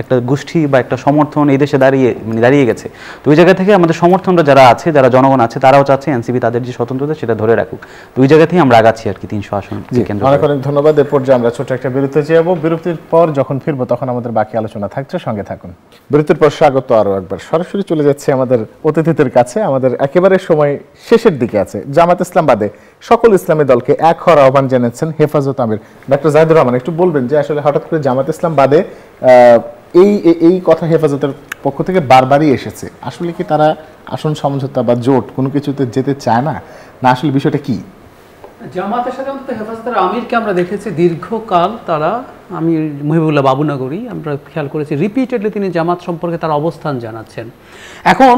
একটা গোষ্ঠী বা একটা সমর্থন এই দেশে দাঁড়িয়ে গেছে। তো ওই জায়গা থেকে আমাদের সমর্থনরা যারা আছে, যারা জনগণ আছে, তারাও চাচ্ছে এনসিপি তাদের যে স্বতন্ত্রতা সেটা ধরে রাখুক। তো ওই জায়গা থেকে আমরা আগাচ্ছি আর কি 300 আসন কেন্দ্র। অনেক অনেক ধন্যবাদ। এরপর যে আমরা ছোট একটা বিরতি যাব, বিরতির পর যখন ফিরবো তখন আমাদের বাকি আলোচনা থাকছে, সঙ্গে থাকুন। বিরতির পর স্বাগত আরো একবার। সরাসরি চলে যাচ্ছে আমাদের অতিথিদের কাছে। আমাদের একেবারে সময় শেষের দিকে আছে। জামাত ইসলাম বাদে সকল ইসলামী দলকে এক হওয়ার আহ্বান জানিয়েছেন হেফাজত আমির ডক্টর জাহিদুর রহমান। একটু বলবেন যে আসলে হঠাৎ করে জামাত ইসলাম বাদে এই কথা হেফাজতের পক্ষ থেকে বারবারই এসেছে, আসলে কি তারা আসন সমঝোতা বা জোট কোনো কিছুতে যেতে চায় না, না আসলে বিষয়টা কি? জামাতের সাথে অন্তত হেফাজতের আমিরকে আমরা দেখেছি দীর্ঘকাল তারা, আমি মহিবুল্লাহ বাবুনগরী আমরা খেয়াল করেছি রিপিটেডলি তিনি জামাত সম্পর্কে তার অবস্থান জানাচ্ছেন। এখন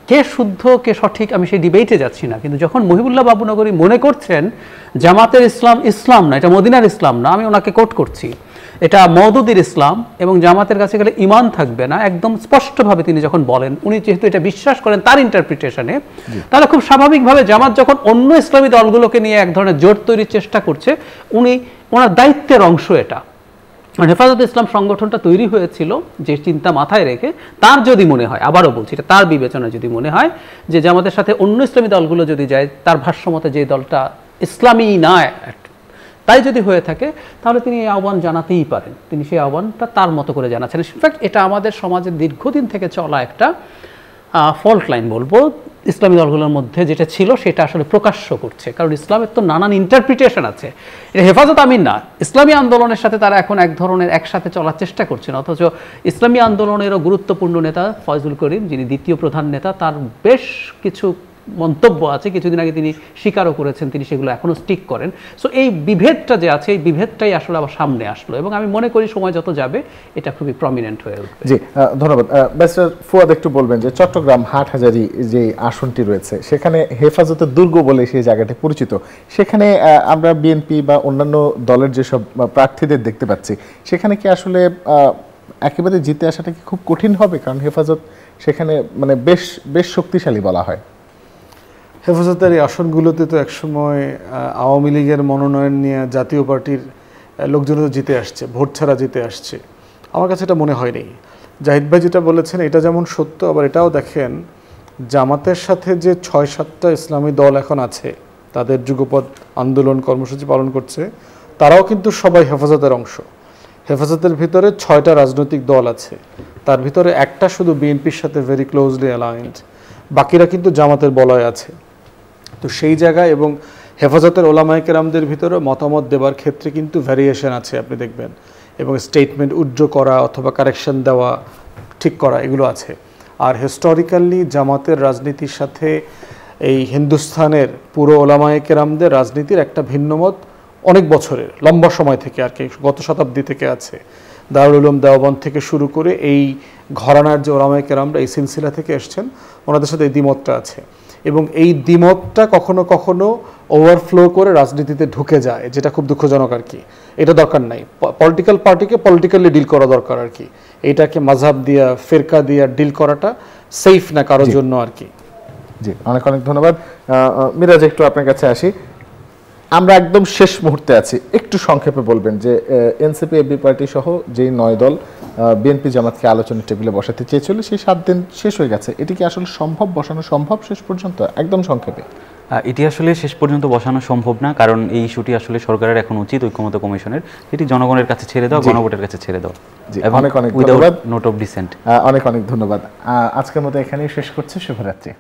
কে শুদ্ধ কে সঠিক আমি সেই ডিবেটে যাচ্ছি না, কিন্তু যখন মহিবুল্লাহ বাবুনগরী মনে করছেন জামাতের ইসলাম ইসলাম না, এটা মদিনার ইসলাম না, আমি ওনাকে কোট করছি, এটা মওদুদির ইসলাম এবং জামাতের কাছে গেলে ঈমান থাকবে না, একদম স্পষ্টভাবে তিনি যখন বলেন, উনি যেহেতু এটা বিশ্বাস করেন তার ইন্টারপ্রিটেশনে, তাহলে খুব স্বাভাবিকভাবে জামাত যখন অন্য ইসলামী দলগুলোকে নিয়ে এক ধরনের জোট তৈরির চেষ্টা করছে, ওনার দায়িত্বের অংশ এটা। হেফাজতে ইসলাম সংগঠনটা তৈরি হয়েছিল যে চিন্তা মাথায় রেখে, তার যদি মনে হয়, আবারও বলছি এটা তার বিবেচনায় যদি মনে হয় যে জামাতের সাথে অন্য ইসলামী দলগুলো যদি যায়, তার ভাষ্যমতে যে দলটা ইসলামী না তাই যদি হয়ে থাকে, তাহলে তিনি এই আহ্বান জানাতেই পারেন, তিনি সেই আহ্বানটা তার মতো করে জানাচ্ছেন। ইনফ্যাক্ট এটা আমাদের সমাজের দীর্ঘদিন থেকে চলা একটা ফল্ট লাইন বলবো, ইসলামী দলগুলোর মধ্যে যেটা ছিল সেটা আসলে প্রকাশ্য করছে, কারণ ইসলামের তো নানান ইন্টারপ্রিটেশন আছে। এটা হেফাজত আমির না, ইসলামী আন্দোলনের সাথে তারা এখন এক ধরনের একসাথে চলার চেষ্টা করছেন, অথচ ইসলামী আন্দোলনেরও গুরুত্বপূর্ণ নেতা ফয়জুল করিম, যিনি দ্বিতীয় প্রধান নেতা, তার বেশ কিছু মন্তব্য আছে, কিছুদিন আগে তিনি স্বীকারও করেছেন তিনি সেগুলো এখনো স্টিক করেন। সো এই বিভেদটা যে আছে, এই বিভেদটাই আসলে আবার সামনে আসলো এবং আমি মনে করি সময় যত যাবে এটা খুবই প্রমিনেন্ট হয়ে উঠবে। জি, ধন্যবাদ। ব্যারিস্টার ফুয়াদ একটু বলবেন যে চট্টগ্রাম হাটহাজারী যে আসনটি রয়েছে সেখানে হেফাজতের দুর্গ বলে সেই জায়গাটি পরিচিত, সেখানে আমরা বিএনপি বা অন্যান্য দলের যেসব প্রার্থীদের দেখতে পাচ্ছি, সেখানে কি আসলে একেবারে জিতে আসাটা কি খুব কঠিন হবে? কারণ হেফাজত সেখানে মানে বেশ শক্তিশালী বলা হয়। হেফাজতের এই আসনগুলোতে তো একসময় আওয়ামী লীগের মনোনয়ন নিয়ে জাতীয় পার্টির লোকজন জিতে আসছে, ভোট ছাড়া জিতে আসছে। আমার কাছে এটা মনে হয়নি। জাহিদ ভাই যেটা বলেছেন এটা যেমন সত্য, আবার এটাও দেখেন জামাতের সাথে যে ৬-৭টা ইসলামী দল এখন আছে, তাদের যুগপৎ আন্দোলন কর্মসূচি পালন করছে, তারাও কিন্তু সবাই হেফাজতের অংশ। হেফাজতের ভিতরে ৬টা রাজনৈতিক দল আছে, তার ভিতরে একটা শুধু বিএনপির সাথে ভেরি ক্লোজলি অ্যালাইন্ড, বাকিরা কিন্তু জামাতের বলয় আছে। তো সেই জায়গায় এবং হেফাজতের ওলামায়ে কেরামদের ভিতরে মতামত দেওয়ার ক্ষেত্রে কিন্তু ভ্যারিয়েশন আছে আপনি দেখবেন, এবং স্টেটমেন্ট উজ্জ্ব করা অথবা কারেকশন দেওয়া, ঠিক করা, এগুলো আছে। আর হিস্টোরিক্যালি জামাতের রাজনীতির সাথে এই হিন্দুস্তানের পুরো ওলামায়ে কেরামদের রাজনীতির একটা ভিন্নমত অনেক বছরের, লম্বা সময় থেকে আর কি, গত শতাব্দী থেকে আছে। দারুল উলুম দেওবন্দ থেকে শুরু করে এই ঘরানার যে ওলামায়ে কেরামরা এই সিলসিলা থেকে এসছেন, ওনাদের সাথে এই দ্বিমতটা আছে। এবং এই দ্বিমতটা কখনো কখনো ওভারফ্লো করে রাজনীতিতে ঢুকে যায়, যেটা খুব দুঃখজনক আর কি। এটা দরকার নাই, পলিটিক্যাল পার্টিকে পলিটিক্যালি ডিল করা দরকার আর কি। এইটাকে মাযহাব দিয়া, ফিরকা দিয়া ডিল করাটা সেফ না কারোর জন্য আর কি। জি, অনেক অনেক ধন্যবাদ। মিরাজ, একটু আপনার কাছে আসি, আমরা একদম শেষ মুহূর্তে আছি, একটু সংক্ষেপে বলবেন যে এনসিপি এবি পার্টি সহ যেই 9 দল বিএনপি জামাতকে আলোচনার টেবিলে বসাতে চেয়েছিল, সেই 7 দিন শেষ হয়ে গেছে, এটি কি আসলে সম্ভব, বসানো সম্ভব শেষ পর্যন্ত? একদম সংক্ষেপে। এটি আসলে শেষ পর্যন্ত বসানো সম্ভব না, কারণ এই ইস্যুটি আসলে সরকারের এখন উচিত ঐকমত্য কমিশনের এটি জনগণের কাছে ছেড়ে দেওয়া, গণভোটের কাছে ছেড়ে দেওয়া। অনেক অনেক ধন্যবাদ, নোট অফ ডিসেন্ট। অনেক অনেক ধন্যবাদ। আজকের মতো এখানেই শেষ করছি, শুভরাত্রি।